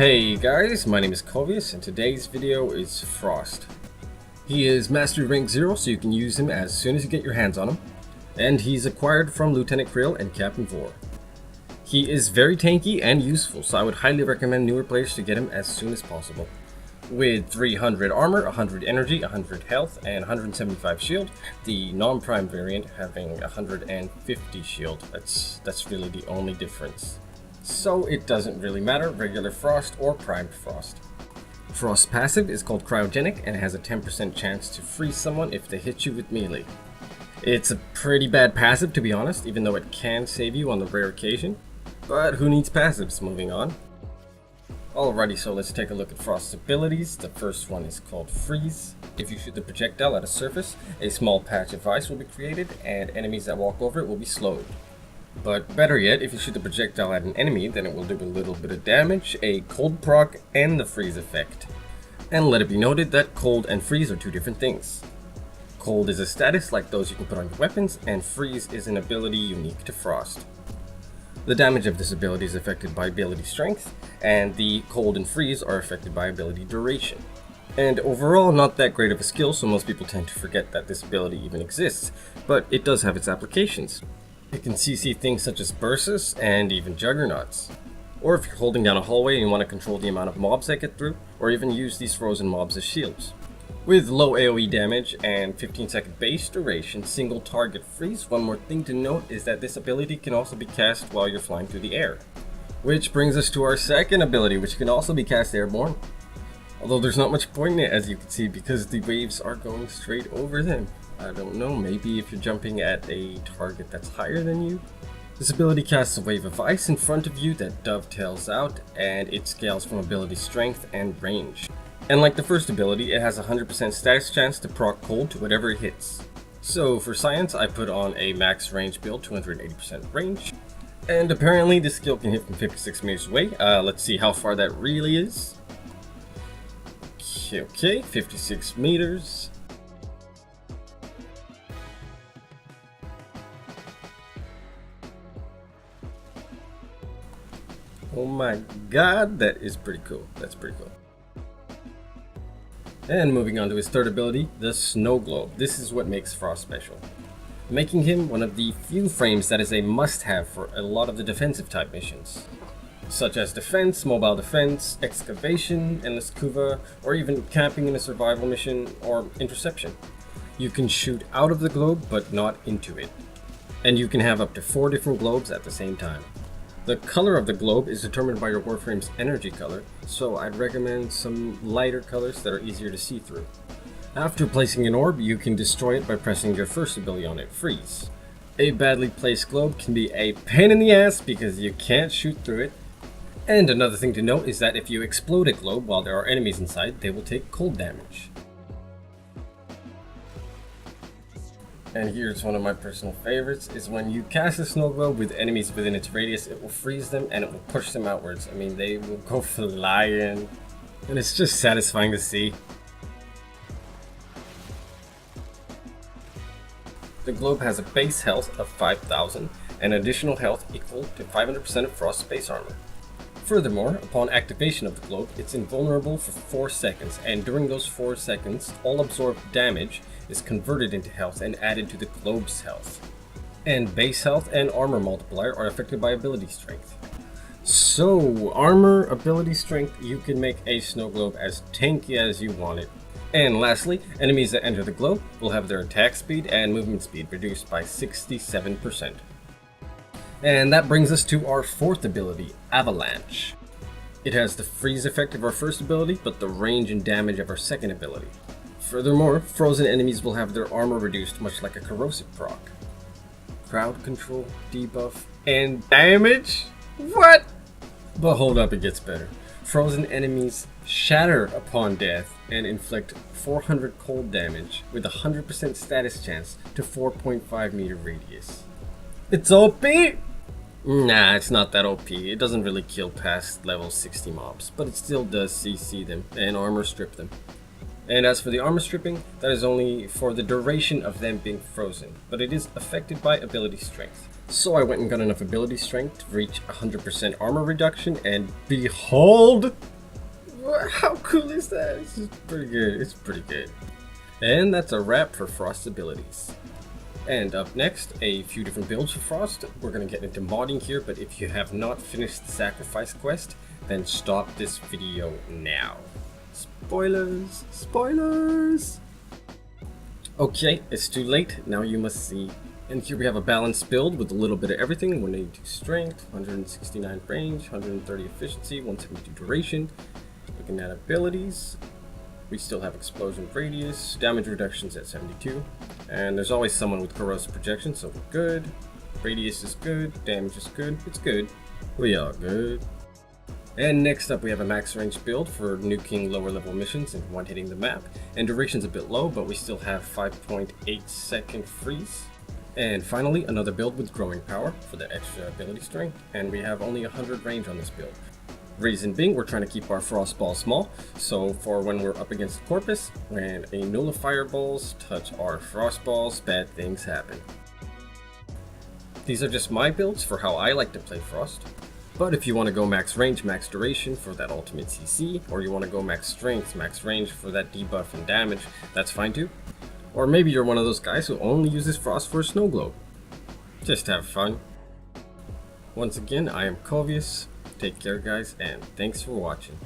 Hey guys, my name is Kovius and today's video is Frost. He is Mastery Rank 0, so you can use him as soon as you get your hands on him. And he's acquired from Lieutenant Krill and Captain Vor. He is very tanky and useful, so I would highly recommend newer players to get him as soon as possible. With 300 armor, 100 energy, 100 health, and 175 shield, the non-prime variant having 150 shield. That's really the only difference. So it doesn't really matter, regular Frost or primed Frost. Frost's passive is called Cryogenic and has a 10% chance to freeze someone if they hit you with melee. It's a pretty bad passive, to be honest, even though it can save you on the rare occasion. But who needs passives? Moving on. Alrighty, so let's take a look at Frost's abilities. The first one is called Freeze. If you shoot the projectile at a surface, a small patch of ice will be created and enemies that walk over it will be slowed. But better yet, if you shoot the projectile at an enemy, then it will do a little bit of damage, a cold proc, and the freeze effect. And let it be noted that cold and freeze are two different things. Cold is a status like those you can put on your weapons, and freeze is an ability unique to Frost. The damage of this ability is affected by ability strength, and the cold and freeze are affected by ability duration. And overall, not that great of a skill, so most people tend to forget that this ability even exists, but it does have its applications. It can CC things such as bursts and even juggernauts. Or if you're holding down a hallway and you want to control the amount of mobs that get through, or even use these frozen mobs as shields. With low AoE damage and 15-second base duration, single target freeze, one more thing to note is that this ability can also be cast while you're flying through the air. Which brings us to our second ability, which can also be cast airborne. Although there's not much point in it, as you can see, because the waves are going straight over them. I don't know, maybe if you're jumping at a target that's higher than you? This ability casts a wave of ice in front of you that dovetails out, and it scales from ability strength and range. And like the first ability, it has a 100% status chance to proc cold to whatever it hits. So for science, I put on a max range build, 280% range. And apparently this skill can hit from 56 meters away. Let's see how far that really is. Okay, 56 meters. Oh my god, that is pretty cool. That's pretty cool. And moving on to his third ability, the Snow Globe. This is what makes Frost special, making him one of the few frames that is a must-have for a lot of the defensive type missions, such as defense, mobile defense, excavation, endless kuva, or even camping in a survival mission or interception. You can shoot out of the globe, but not into it. And you can have up to 4 different globes at the same time. The color of the globe is determined by your Warframe's energy color, so I'd recommend some lighter colors that are easier to see through. After placing an orb, you can destroy it by pressing your first ability on it, Freeze. A badly placed globe can be a pain in the ass because you can't shoot through it. And another thing to note is that if you explode a globe while there are enemies inside, they will take cold damage. And here's one of my personal favorites, is when you cast a snow globe with enemies within its radius, it will freeze them and it will push them outwards. I mean, they will go flying, and it's just satisfying to see. The globe has a base health of 5,000 and additional health equal to 500% of Frost's base armor. Furthermore, upon activation of the globe, it's invulnerable for 4 seconds, and during those 4 seconds, all absorbed damage is converted into health and added to the globe's health. And base health and armor multiplier are affected by ability strength. So, armor, ability strength, you can make a snow globe as tanky as you want it. And lastly, enemies that enter the globe will have their attack speed and movement speed reduced by 67%. And that brings us to our fourth ability, Avalanche. It has the freeze effect of our first ability, but the range and damage of our second ability. Furthermore, frozen enemies will have their armor reduced much like a corrosive proc. Crowd control, debuff, and damage? What? But hold up, it gets better. Frozen enemies shatter upon death and inflict 400 cold damage with a 100% status chance to 4.5 meter radius. It's OP? Nah, it's not that OP. It doesn't really kill past level 60 mobs, but it still does CC them and armor strip them. And as for the armor stripping, that is only for the duration of them being frozen, but it is affected by ability strength. So I went and got enough ability strength to reach 100% armor reduction, and behold! How cool is that? This is pretty good. It's pretty good. And that's a wrap for Frost's abilities. And up next, a few different builds for Frost. We're going to get into modding here, but if you have not finished the sacrifice quest, then stop this video now. Spoilers! Spoilers! Okay, it's too late. Now you must see. And here we have a balanced build with a little bit of everything. 182 strength, 169 range, 130 efficiency, 172 duration. Looking at abilities, we still have explosion radius, damage reductions at 72. And there's always someone with corrosive projection, so we're good. Radius is good, damage is good, it's good. We are good. And next up we have a max range build for nuking lower level missions and one-hitting the map. And duration's a bit low, but we still have 5.8 second freeze. And finally, another build with growing power for the extra ability strength, and we have only 100 range on this build. Reason being, we're trying to keep our frost ball small, so for when we're up against the corpus, when a nullifier balls touch our frost balls, bad things happen. These are just my builds for how I like to play Frost. But if you want to go max range, max duration for that ultimate CC, or you want to go max strength, max range for that debuff and damage, that's fine too. Or maybe you're one of those guys who only uses Frost for a snow globe. Just have fun. Once again, I am Covius. Take care guys, and thanks for watching.